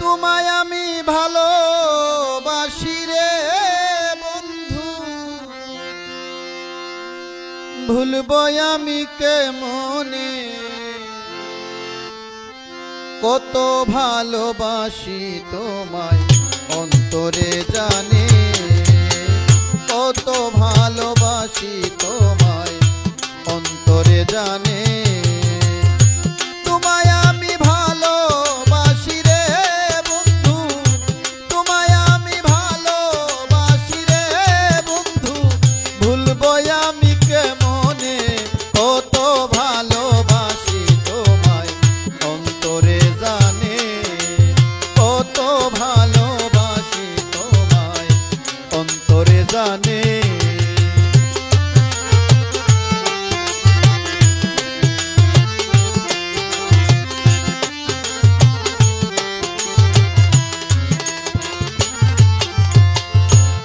তোমায় আমি ভালোবাসি রে বন্ধু, ভুলবো আমি কেমনে, কত ভালোবাসি তোমায় অন্তরে জানে, কত ভালোবাসি তোমায় অন্তরে জানে। তোমায় আমি ভালোবাসি রে বন্ধু, তোমায় আমি ভালোবাসি রে বন্ধু, ভুলবো আমি কেমনে, কত ভালোবাসি তোমায় অন্তরে জানে, কত ভালোবাসি তোমায় অন্তরে জানে।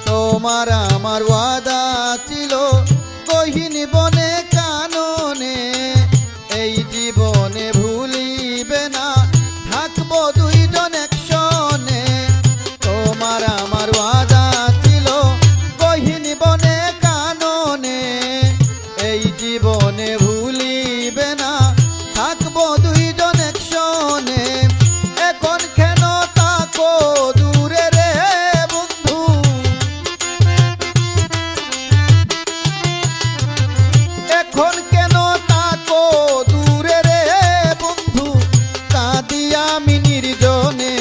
তোমার আমার ওয়াদা ছিল গহীন বনে কাননে, এই জীবনে ভুলিবে না থাকবো দুইজন একসনে। তোমার আমার ওয়াদা ছিল গহীন বনে কাননে, এই জীবনে ভুলিবে না থাকবো দুইজন একসনে। এখন কেন তাকো দূরে রে বন্ধু, এখন কেন তাকো দূরে রে বন্ধু, কাঁদি আমি নির্জনে,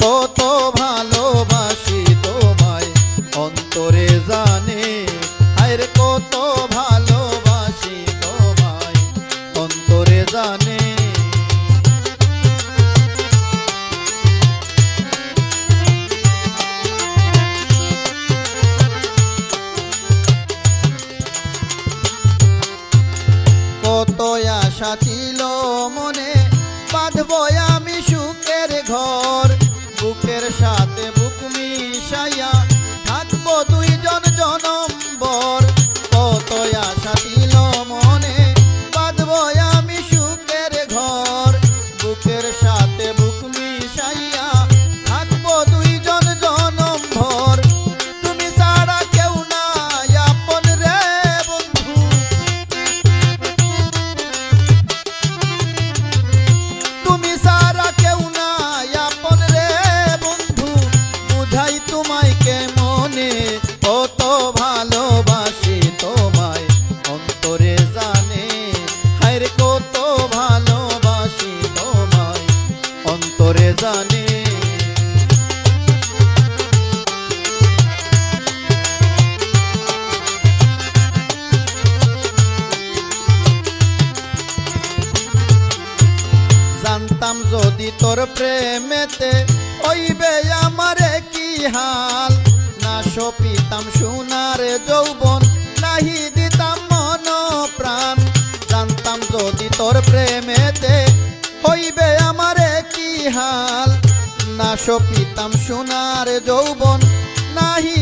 কত ভালোবাসি তোমায় অন্তরে জানে, হায়রে কত ভালোবাসি তোমায় অন্তরে জানে। কত আশা ছিল মনে, বাঁধবো আমি সুখের ঘর, বুকের সাথে বুক মিশাইয়া থাকবো দুইজন জনমভর। কত আশা ছিল মনে, বাঁধবো আমি সুখের ঘর, বুকের সাথে বুক মিশাইয়া থাকবো দুইজন জনমভর। তুমি ছাড়া কেউ নাই আপন রে বন্ধু, তুমি সারা কেউ নাই আপন রে বন্ধু, বুঝাই তোমায় কেমনে, কত ভালোবাসি তোমায় অন্তরে জানে, হায়রে কত ভালোবাসি তোমায় অন্তরে জানে। জানতাম যদি তোর প্রেমেতে হইবে আমারে কি হাল, না সপিতাম সোনার যৌবন, নাহি দিতাম মন প্রাণ। জানতাম যদি তোর প্রেমেতে হইবে আমারে কি হাল, না সপিতাম সোনার যৌবন, নাহি